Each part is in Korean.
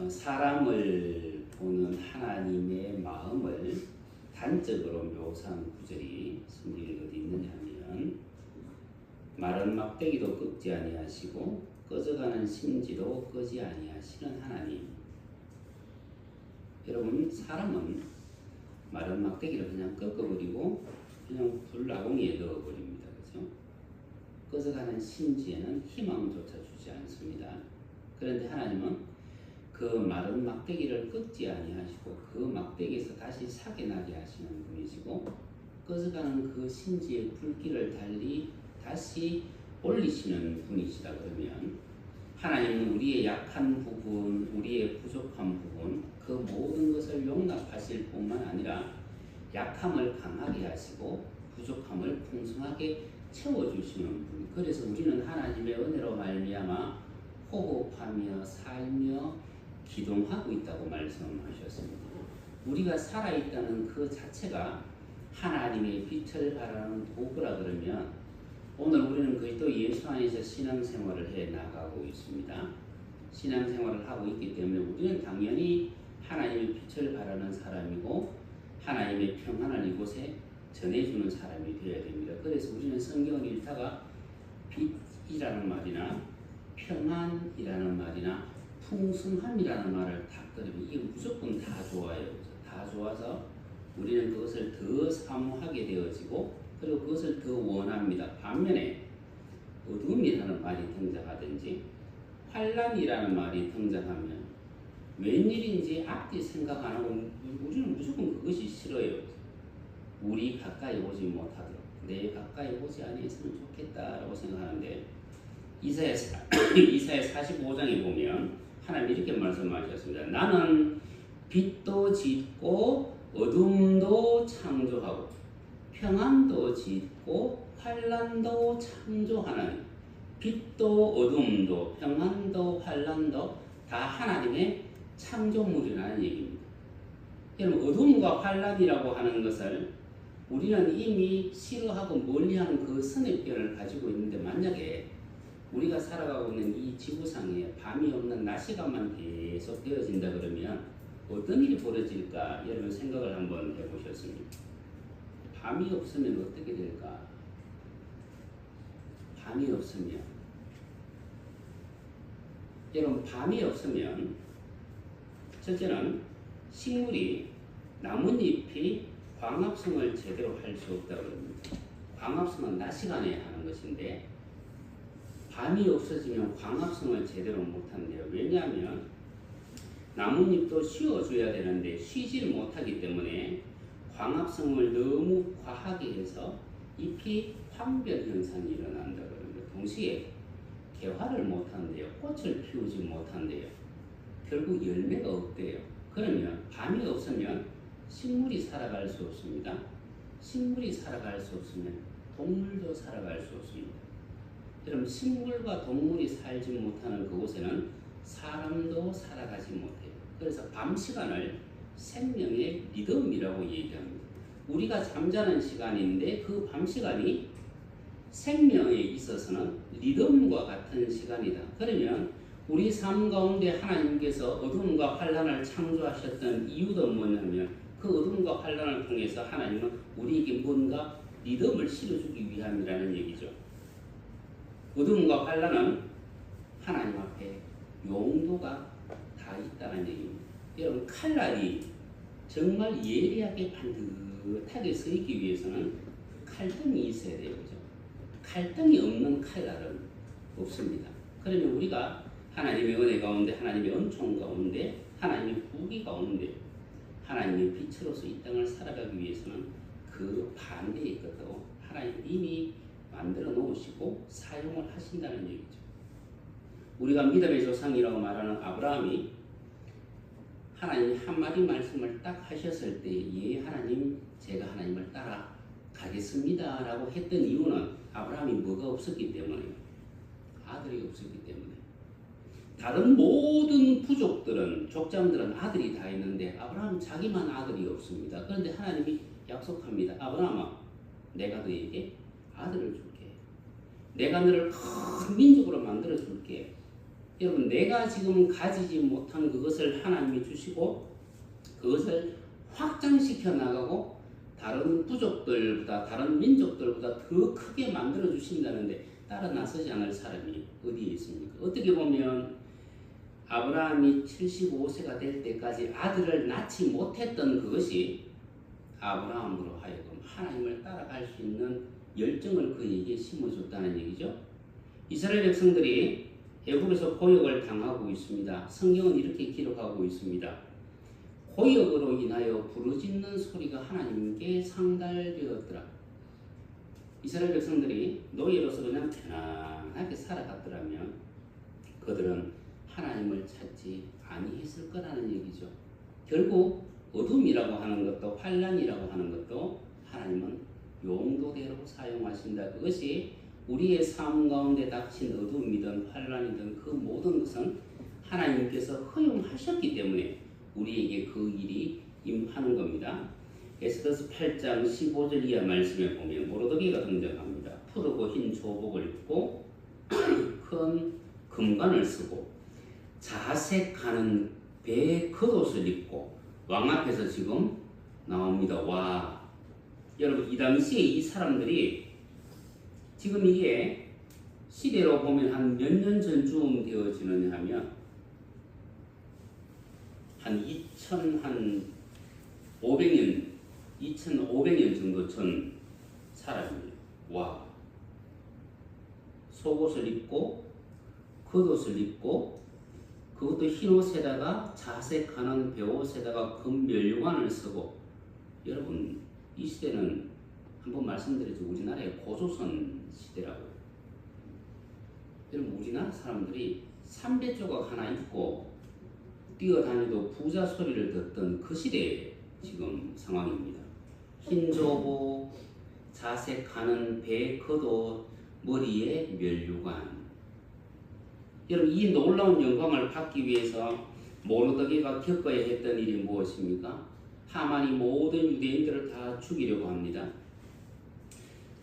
사람을 보는 하나님의 마음을 단적으로 묘사한 구절이 성경에 어디 있느냐 하면 마른 막대기도 꺾지 아니하시고 꺼져가는 심지도 끄지 아니하시는 하나님. 여러분, 사람은 마른 막대기를 그냥 꺾어버리고 그냥 불나공이에 넣어버립니다. 그렇죠? 꺼져가는 심지에는 희망조차 주지 않습니다. 그런데 하나님은 그 마른 막대기를 꺾지 아니하시고 그 막대기에서 다시 사게 나게 하시는 분이시고 꺼져가는 그 심지의 불길을 달리 다시 올리시는 분이시다. 그러면 하나님은 우리의 약한 부분, 우리의 부족한 부분, 그 모든 것을 용납하실 뿐만 아니라 약함을 강하게 하시고 부족함을 풍성하게 채워주시는 분. 그래서 우리는 하나님의 은혜로 말미암아 호흡하며 살며 기동하고 있다고 말씀하셨습니다. 우리가 살아있다는 그 자체가 하나님의 빛을 발하는 도구라 그러면 오늘 우리는 그리스도 예수 안에서 신앙생활을 해 나가고 있습니다. 신앙생활을 하고 있기 때문에 우리는 당연히 하나님의 빛을 발하는 사람이고 하나님의 평안을 이곳에 전해주는 사람이 되어야 됩니다. 그래서 우리는 성경을 읽다가 빛이라는 말이나 평안이라는 말이나 풍성함이라는 말을 다 들으면 이게 무조건 다 좋아요. 다 좋아서 우리는 그것을 더 사모하게 되어지고 그리고 그것을 더 원합니다. 반면에 어둠이라는 말이 등장하든지 환란이라는 말이 등장하면 웬일인지 앞뒤 생각 안 하고 우리는 무조건 그것이 싫어요. 우리 가까이 오지 못하도록 내 가까이 오지 아니했으면 좋겠다라고 생각하는데 이사야 45장에 보면 하나님 이렇게 말씀하셨습니다. 나는 빛도 짓고 어둠도 창조하고 평안도 짓고 환란도 창조하는 빛도 어둠도 평안도 환란도 다 하나님의 창조물이라는 얘기입니다. 여러분, 어둠과 환란이라고 하는 것을 우리는 이미 싫어하고 멀리하는 그 선입견을 가지고 있는데 만약에 우리가 살아가고 있는 이 지구상에 밤이 없는 낮 시간만 계속 되어진다 그러면 어떤 일이 벌어질까 여러분 생각을 한번 해보셨습니까? 밤이 없으면 어떻게 될까? 밤이 없으면 여러분 밤이 없으면 첫째는 식물이 나뭇잎이 광합성을 제대로 할 수 없다고 합니다. 광합성은 낮 시간에 하는 것인데 밤이 없어지면 광합성을 제대로 못한대요. 왜냐하면 나뭇잎도 쉬어줘야 되는데 쉬지를 못하기 때문에 광합성을 너무 과하게 해서 잎이 황변 현상이 일어난다 그럽니다. 동시에 개화를 못한대요. 꽃을 피우지 못한대요. 결국 열매가 없대요. 그러면 밤이 없으면 식물이 살아갈 수 없습니다. 식물이 살아갈 수 없으면 동물도 살아갈 수 없습니다. 여러분, 식물과 동물이 살지 못하는 그곳에는 사람도 살아가지 못해요. 그래서 밤 시간을 생명의 리듬이라고 얘기합니다. 우리가 잠자는 시간인데 그 밤 시간이 생명에 있어서는 리듬과 같은 시간이다. 그러면 우리 삶 가운데 하나님께서 어둠과 환란을 창조하셨던 이유도 뭐냐면 그 어둠과 환란을 통해서 하나님은 우리에게 뭔가 리듬을 실어주기 위함이라는 얘기죠. 어둠과 환란은 하나님 앞에 용도가 다 있다는 얘기입니다. 여러분, 칼날이 정말 예리하게 반듯하게 서 있기 위해서는 칼등이 있어야 돼요. 그죠? 칼등이 없는 칼날은 없습니다. 그러면 우리가 하나님의 은혜 가운데, 하나님의 은총 가운데, 하나님의 부귀 가운데 하나님의 빛으로서 이 땅을 살아가기 위해서는 그 반대의 것도 하나님 이미 만들어 놓으시고 사용을 하신다는 얘기죠. 우리가 믿음의 조상이라고 말하는 아브라함이 하나님이 한마디 말씀을 딱 하셨을 때 예 하나님 제가 하나님을 따라 가겠습니다 라고 했던 이유는 아브라함이 뭐가 없었기 때문에요. 아들이 없었기 때문에. 다른 모든 부족들은 족장들은 아들이 다 있는데 아브라함은 자기만 아들이 없습니다. 그런데 하나님이 약속합니다. 아브라함아 내가 너에게 아들을 줄게. 내가 너를 큰 민족으로 만들어 줄게. 여러분 내가 지금 가지지 못한 그것을 하나님이 주시고 그것을 확장시켜 나가고 다른 부족들보다 다른 민족들보다 더 크게 만들어 주신다는데 따라 나서지 않을 사람이 어디에 있습니까? 어떻게 보면 아브라함이 75세가 될 때까지 아들을 낳지 못했던 그것이 아브라함으로 하여금 하나님을 따라갈 수 있는 열정을 그에게 심어줬다는 얘기죠. 이스라엘 백성들이 애굽에서 고역을 당하고 있습니다. 성경은 이렇게 기록하고 있습니다. 고역으로 인하여 부르짖는 소리가 하나님께 상달되었더라. 이스라엘 백성들이 노예로서 그냥 편안하게 살아갔더라면 그들은 하나님을 찾지 아니했을 거라는 얘기죠. 결국 어둠이라고 하는 것도 환난이라고 하는 것도 하나님은 용도대로 사용하신다. 그것이 우리의 삶 가운데 닥친 어둠이든 환난이든 그 모든 것은 하나님께서 허용하셨기 때문에 우리에게 그 일이 임하는 겁니다. 에스더서 8장 15절 이하 말씀에 보면 모르드게가 등장합니다. 푸르고 흰 조복을 입고 큰 금관을 쓰고 자색하는 배의 겉옷을 입고 왕 앞에서 지금 나옵니다. 와, 여러분 이 당시에 이 사람들이 지금 이게 시대로 보면 한 몇 년 전쯤 되어지느냐 하면 한 2500년 정도 전 사람이에요. 와, 속옷을 입고 겉옷을 입고 그것도 흰옷에다가 자색하는 배옷에다가 금면류관을 쓰고, 여러분 이 시대는 한번 말씀드렸죠. 우리나라의 고조선 시대라고요. 여러분 우리나라 사람들이 삼배 조각 하나 입고 뛰어다니도 부자 소리를 듣던 그 시대의 지금 상황입니다. 흰조복, 자색하는 배 겉옷, 머리에 면류관. 여러분 이 놀라운 영광을 받기 위해서 모르드게가 겪어야 했던 일이 무엇입니까? 하만이 모든 유대인들을 다 죽이려고 합니다.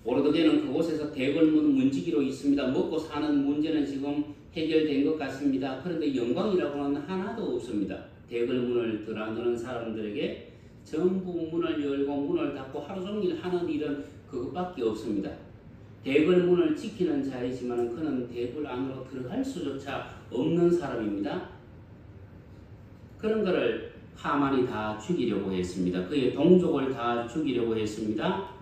모르드게는 그곳에서 대궐문 문지기로 있습니다. 먹고 사는 문제는 지금 해결된 것 같습니다. 그런데 영광이라고는 하나도 없습니다. 대궐문을 드나드는 사람들에게 전부 문을 열고 문을 닫고 하루 종일 하는 일은 그것밖에 없습니다. 대궐문을 지키는 자이지만 그는 대궐 안으로 들어갈 수조차 없는 사람입니다. 그런 것을 하만이 다 죽이려고 했습니다. 그의 동족을 다 죽이려고 했습니다.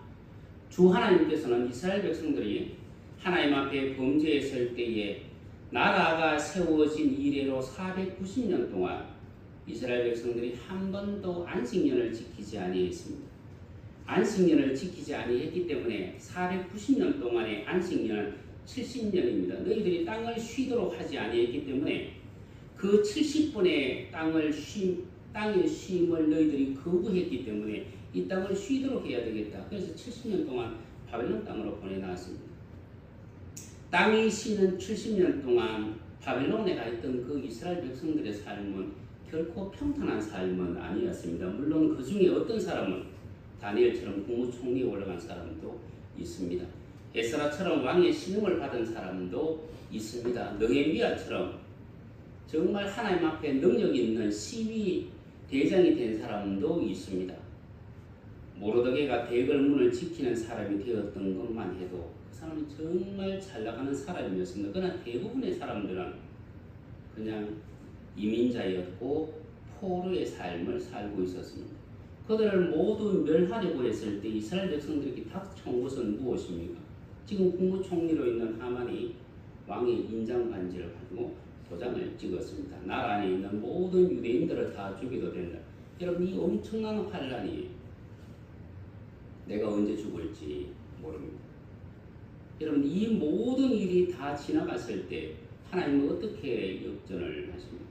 주 하나님께서는 이스라엘 백성들이 하나님 앞에 범죄했을 때에 나라가 세워진 이래로 490년 동안 이스라엘 백성들이 한 번도 안식년을 지키지 아니했습니다. 안식년을 지키지 아니했기 때문에 490년 동안의 안식년은 70년입니다. 너희들이 땅을 쉬도록 하지 아니했기 때문에 그 70분의 땅의 쉼을 너희들이 거부했기 때문에 이 땅을 쉬도록 해야 되겠다. 그래서 70년 동안 바벨론 땅으로 보내놨습니다. 땅이 쉬는 70년 동안 바벨론에 가 있던 그 이스라엘 백성들의 삶은 결코 평탄한 삶은 아니었습니다. 물론 그 중에 어떤 사람은 다니엘처럼 국무총리에 올라간 사람도 있습니다. 에스라처럼 왕의 신음을 받은 사람도 있습니다. 느헤미야처럼 정말 하나님 앞에 능력 있는 시위 대장이 된 사람도 있습니다. 모르드게가 대궐문을 지키는 사람이 되었던 것만 해도 그 사람은 정말 잘 나가는 사람이었습니다. 그러나 대부분의 사람들은 그냥 이민자였고 포로의 삶을 살고 있었습니다. 그들을 모두 멸하려고 했을 때 이스라엘 백성들에게 닥쳐온 것은 무엇입니까? 지금 국무총리로 있는 하만이 왕의 인장 반지를 가지고 도장을 찍었습니다. 나라 안에 있는 모든 유대인들을 다 죽여도 된다. 여러분 이 엄청난 환란이 내가 언제 죽을지 모릅니다. 여러분 이 모든 일이 다 지나갔을 때 하나님은 어떻게 역전을 하십니까?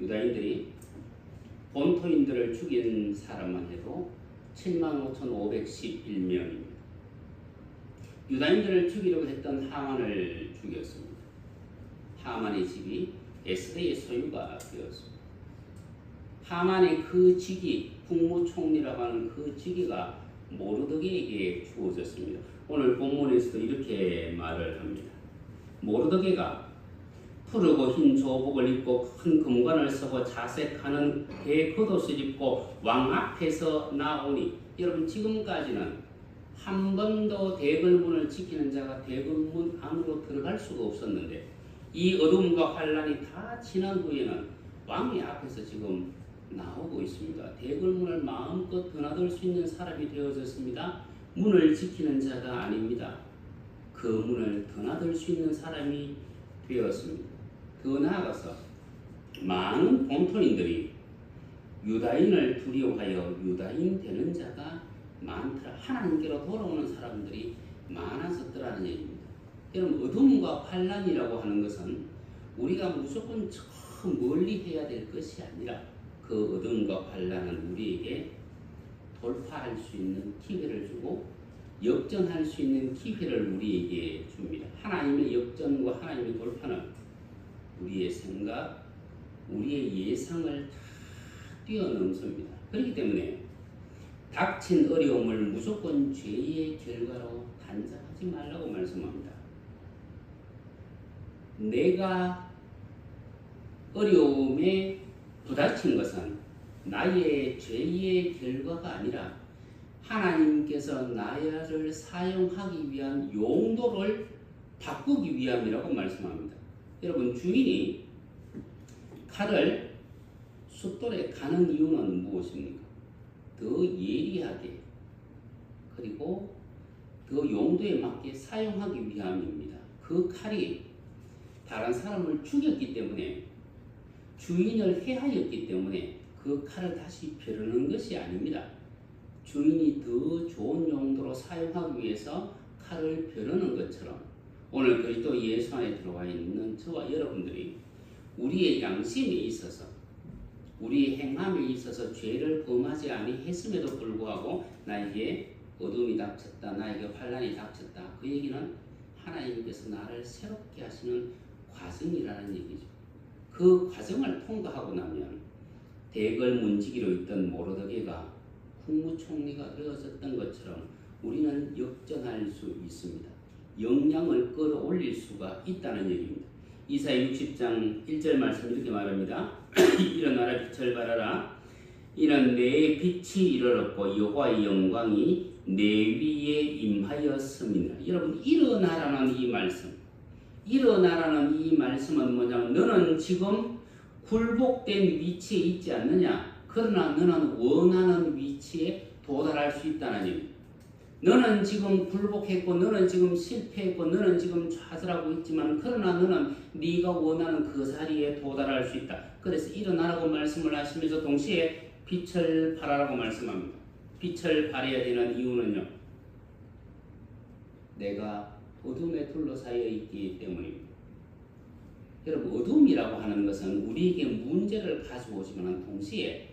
유다인들이 본토인들을 죽인 사람만 해도 75,511명입니다. 유다인들을 죽이려고 했던 하만을 죽였습니다. 하만의 집이 에스더의 소유가 되었습니다. 하만의 그 직위, 국무총리라고 하는 그 직위가 모르드게에게 주어졌습니다. 오늘 본문에서도 이렇게 말을 합니다. 모르드게가 푸르고 흰 조복을 입고 큰 금관을 쓰고 자색하는 배 겉옷을 입고 왕 앞에서 나오니. 여러분 지금까지는 한 번도 대궐문을 지키는 자가 대궐문 안으로 들어갈 수가 없었는데 이 어둠과 환란이 다 지난 후에는 왕의 앞에서 지금 나오고 있습니다. 대궐문을 마음껏 드나들 수 있는 사람이 되어졌습니다. 문을 지키는 자가 아닙니다. 그 문을 드나들 수 있는 사람이 되었습니다. 더 나아가서 많은 본토인들이 유다인을 두려워하여 유다인 되는 자가 많더라. 하나님께로 돌아오는 사람들이 많아졌더라는 얘기입니다. 여러분 어둠과 환란이라고 하는 것은 우리가 무조건 저 멀리 해야 될 것이 아니라 그 어둠과 환란은 우리에게 돌파할 수 있는 기회를 주고 역전할 수 있는 기회를 우리에게 줍니다. 하나님의 역전과 하나님의 돌파는 우리의 생각, 우리의 예상을 다 뛰어넘습니다. 그렇기 때문에 닥친 어려움을 무조건 죄의 결과로 단정하지 말라고 말씀합니다. 내가 어려움에 부닥친 것은 나의 죄의 결과가 아니라 하나님께서 나를 사용하기 위한 용도를 바꾸기 위함이라고 말씀합니다. 여러분 주인이 칼을 숫돌에 가는 이유는 무엇입니까? 더 예리하게 그리고 더 용도에 맞게 사용하기 위함입니다. 그 칼이 다른 사람을 죽였기 때문에 주인을 해하였기 때문에 그 칼을 다시 벼르는 것이 아닙니다. 주인이 더 좋은 용도로 사용하기 위해서 칼을 벼르는 것처럼 오늘 그리스도 예수 안에 들어와 있는 저와 여러분들이 우리의 양심에 있어서 우리의 행함에 있어서 죄를 범하지 아니했음에도 불구하고 나에게 어둠이 닥쳤다, 나에게 환란이 닥쳤다. 그 얘기는 하나님께서 나를 새롭게 하시는 과정이라는 얘기죠. 그 과정을 통과하고 나면 대궐 문지기로 있던 모르드게가 국무총리가 되어졌던 것처럼 우리는 역전할 수 있습니다. 역량을 끌어올릴 수가 있다는 얘기입니다. 이사야 60장 1절 말씀 이렇게 말합니다. 일어나라 빛을 발하라. 이는 내 빛이 이르렀고 여호와의 영광이 내 위에 임하였음이니라. 여러분 일어나라는 이 말씀, 일어나라는 이 말씀은 뭐냐면 너는 지금 굴복된 위치에 있지 않느냐. 그러나 너는 원하는 위치에 도달할 수 있다는 얘기입니다. 너는 지금 굴복했고 너는 지금 실패했고 너는 지금 좌절하고 있지만 그러나 너는 네가 원하는 그 자리에 도달할 수 있다. 그래서 일어나라고 말씀을 하시면서 동시에 빛을 발하라고 말씀합니다. 빛을 발해야 되는 이유는요. 내가 어둠에 둘러싸여 있기 때문입니다. 여러분 어둠이라고 하는 것은 우리에게 문제를 가져오지만 동시에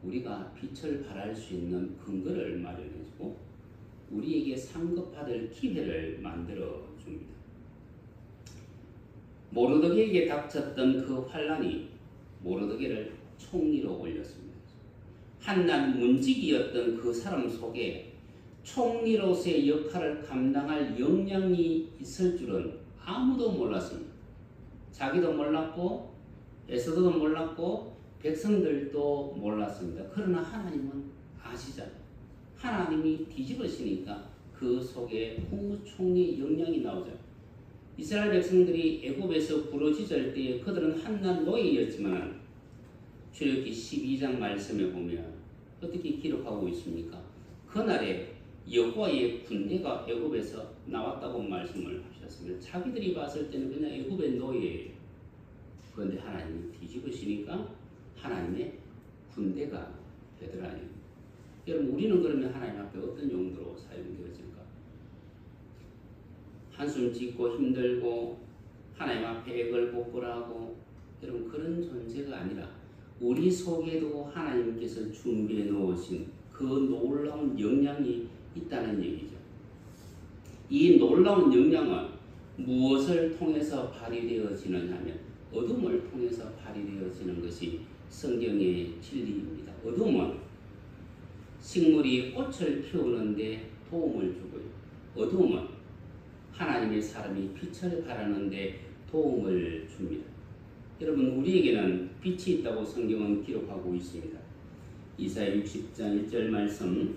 우리가 빛을 발할 수 있는 근거를 마련해주고 우리에게 상급받을 기회를 만들어 줍니다. 모르드게에게 닥쳤던 그 환란이 모르드게를 총리로 올렸습니다. 한낱 문지기였던 그 사람 속에 총리로서의 역할을 감당할 역량이 있을 줄은 아무도 몰랐습니다. 자기도 몰랐고 에스더도 몰랐고 백성들도 몰랐습니다. 그러나 하나님은 아시잖아요. 하나님이 뒤집으시니까 그 속에 국무총리의 역량이 나오죠. 이스라엘 백성들이 애굽에서 부르짖을 때에 그들은 한낱 노예였지만 출애굽기 12장 말씀에 보면 어떻게 기록하고 있습니까? 그날에 여호와의 군대가 애굽에서 나왔다고 말씀을 하셨습니다. 자기들이 봤을 때는 그냥 애굽의 노예예요. 그런데 하나님이 뒤집으시니까 하나님의 군대가 되더라니. 여러분 우리는 그러면 하나님 앞에 어떤 용도로 사용되어질까? 한숨 짓고 힘들고 하나님 앞에 애걸복걸하고 여러분 그런 존재가 아니라 우리 속에도 하나님께서 준비해 놓으신 그 놀라운 역량이 있다는 얘기죠. 이 놀라운 역량은 무엇을 통해서 발휘되어지느냐 하면 어둠을 통해서 발휘되어지는 것이 성경의 진리입니다. 어둠은 식물이 꽃을 피우는데 도움을 주고요. 어둠은 하나님의 사람이 빛을 발하는데 도움을 줍니다. 여러분, 우리에게는 빛이 있다고 성경은 기록하고 있습니다. 이사야 60장 1절 말씀,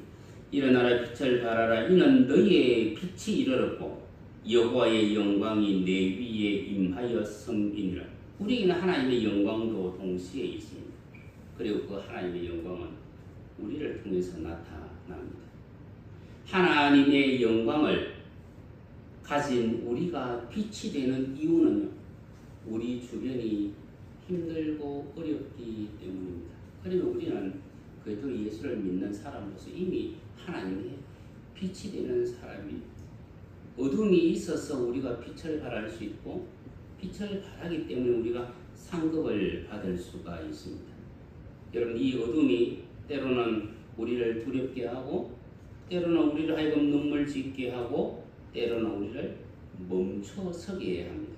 일어나라 빛을 발하라. 이는 너희의 빛이 이르렀고 여호와의 영광이 내 위에 임하였음이니라. 우리에게는 하나님의 영광도 동시에 있습니다. 그리고 그 하나님의 영광은 우리를 통해서 나타납니다. 하나님의 영광을 가진 우리가 빛이 되는 이유는요, 우리 주변이 힘들고 어렵기 때문입니다. 그러면 우리는 그래도 예수를 믿는 사람으로서 이미 하나님의 빛이 되는 사람입니다. 어둠이 있어서 우리가 빛을 발할 수 있고, 빛을 발하기 때문에 우리가 상급을 받을 수가 있습니다. 여러분, 이 어둠이 때로는 우리를 두렵게 하고, 때로는 우리를 하여금 눈물 짓게 하고, 때로는 우리를 멈춰서게 합니다.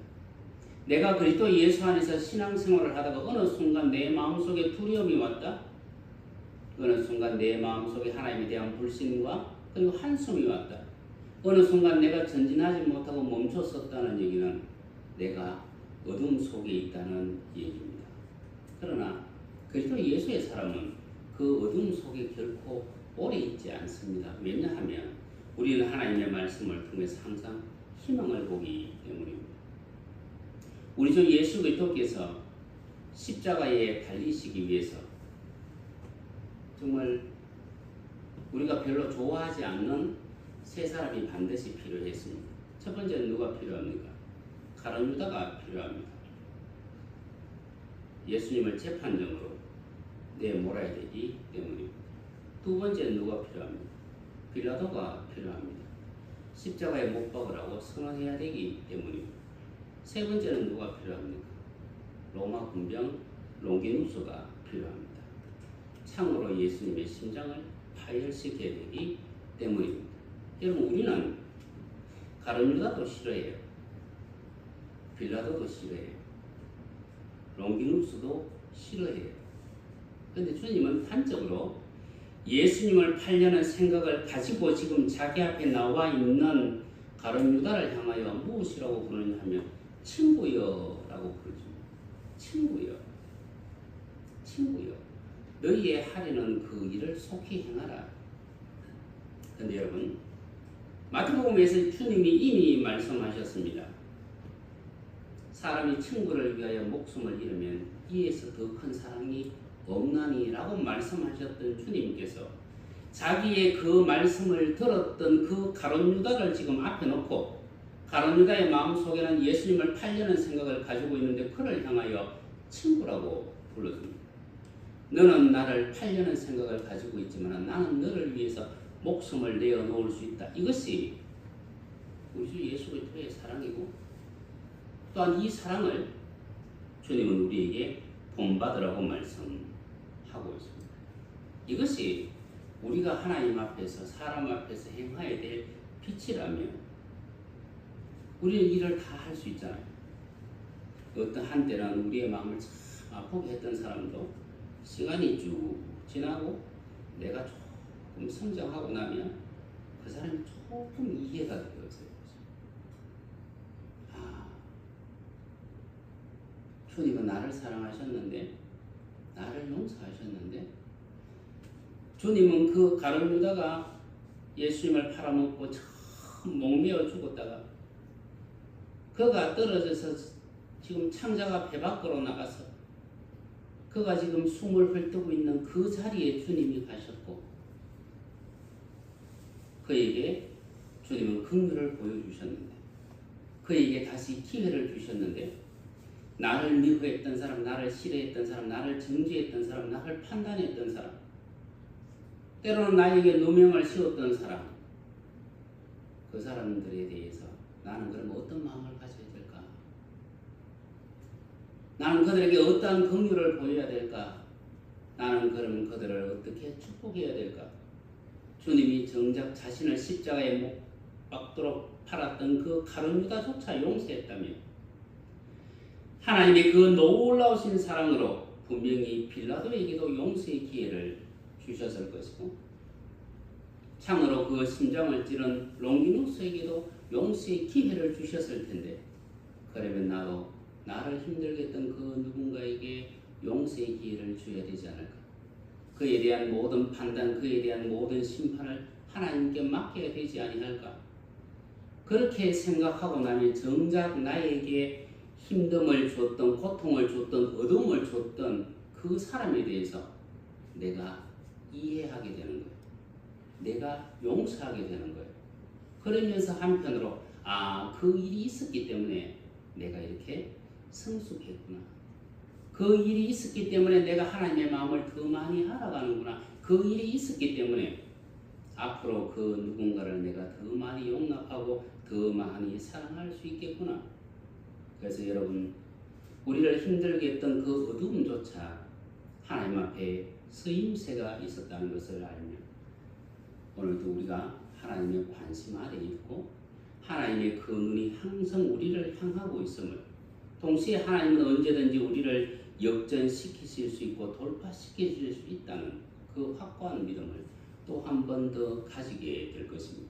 내가 그리스도 예수 안에서 신앙생활을 하다가 어느 순간 내 마음속에 두려움이 왔다. 어느 순간 내 마음속에 하나님에 대한 불신과 그리고 한숨이 왔다. 어느 순간 내가 전진하지 못하고 멈췄었다는 얘기는 내가 어둠 속에 있다는 얘기입니다. 그러나 그리스도 예수의 사람은 그 어둠 속에 결코 오래 있지 않습니다. 왜냐하면 우리는 하나님의 말씀을 통해서 항상 희망을 보기 때문입니다. 우리 주 예수 그리스도께서 십자가에 달리시기 위해서 정말 우리가 별로 좋아하지 않는 세 사람이 반드시 필요했습니다. 첫 번째는 누가 필요합니까? 가룟 유다가 필요합니다. 예수님을 재판정으로 내몰아야 되기 때문입니다. 두 번째는 누가 필요합니까? 빌라도가 필요합니다. 십자가에 못 박으라고 선언해야 되기 때문입니다. 세 번째는 누가 필요합니까? 로마 군병 롱기누스가 필요합니다. 창으로 예수님의 심장을 파열시켜야 되기 때문입니다. 여러분, 우리는 가룟 유다도 싫어해요. 빌라도도 싫어해요. 롱기누스도 싫어해요. 그런데 주님은 단적으로 예수님을 팔려는 생각을 가지고 지금 자기 앞에 나와 있는 가룟 유다를 향하여 무엇이라고 부르냐 하면 친구여 라고 부르죠. 친구여, 친구여, 너희의 하려는 그 일을 속히 행하라. 그런데 여러분, 마태복음에서 주님이 이미 말씀하셨습니다. 사람이 친구를 위하여 목숨을 잃으면 이에서 더 큰 사랑이 없나니 라고 말씀하셨던 주님께서 자기의 그 말씀을 들었던 그 가룟 유다를 지금 앞에 놓고 가룟 유다의 마음속에는 예수님을 팔려는 생각을 가지고 있는데 그를 향하여 친구라고 불렀습니다. 너는 나를 팔려는 생각을 가지고 있지만 나는 너를 위해서 목숨을 내어놓을 수 있다. 이것이 우리 주 예수 그리스도의 사랑이고, 또한 이 사랑을 주님은 우리에게 본받으라고 말씀하고 있습니다. 이것이 우리가 하나님 앞에서 사람 앞에서 행해야 될 빛이라면 우리는 일을 다 할 수 있잖아요. 어떤 한때는 우리의 마음을 참 아프게 했던 사람도 시간이 쭉 지나고 내가 조금 성장하고 나면 그 사람이 조금 이해가 되어져요. 주님은 나를 사랑하셨는데, 나를 용서하셨는데, 주님은 그 가룟 유다가 예수님을 팔아먹고 참 목매어 죽었다가 그가 떨어져서 지금 창자가 배 밖으로 나가서 그가 지금 숨을 헐떡고 있는 그 자리에 주님이 가셨고, 그에게 주님은 긍휼을 보여주셨는데, 그에게 다시 기회를 주셨는데, 나를 미워했던 사람, 나를 싫어했던 사람, 나를 정죄했던 사람, 나를 판단했던 사람, 때로는 나에게 누명을 씌웠던 사람, 그 사람들에 대해서 나는 그럼 어떤 마음을 가져야 될까? 나는 그들에게 어떠한 긍휼을 보여야 될까? 나는 그럼 그들을 어떻게 축복해야 될까? 주님이 정작 자신을 십자가에 못 박도록 팔았던 그 가룟 유다조차 용서했다며, 하나님의 그 놀라우신 사랑으로 분명히 빌라도에게도 용서의 기회를 주셨을 것이고, 창으로 그 심장을 찌른 롱기누스에게도 용서의 기회를 주셨을 텐데, 그러면 나도 나를 힘들게 했던 그 누군가에게 용서의 기회를 줘야 되지 않을까? 그에 대한 모든 판단, 그에 대한 모든 심판을 하나님께 맡겨야 되지 아니할까? 그렇게 생각하고 나면 정작 나에게 힘듦을 줬던, 고통을 줬던, 어둠을 줬던 그 사람에 대해서 내가 이해하게 되는 거예요. 내가 용서하게 되는 거예요. 그러면서 한편으로 그 일이 있었기 때문에 내가 이렇게 성숙했구나. 그 일이 있었기 때문에 내가 하나님의 마음을 더 많이 알아가는구나. 그 일이 있었기 때문에 앞으로 그 누군가를 내가 더 많이 용납하고 더 많이 사랑할 수 있겠구나. 그래서 여러분, 우리를 힘들게 했던 그 어둠조차 하나님 앞에 쓰임새가 있었다는 것을 알면 오늘도 우리가 하나님의 관심 아래 있고 하나님의 그 눈이 항상 우리를 향하고 있음을, 동시에 하나님은 언제든지 우리를 역전시키실 수 있고 돌파시키실 수 있다는 그 확고한 믿음을 또 한 번 더 가지게 될 것입니다.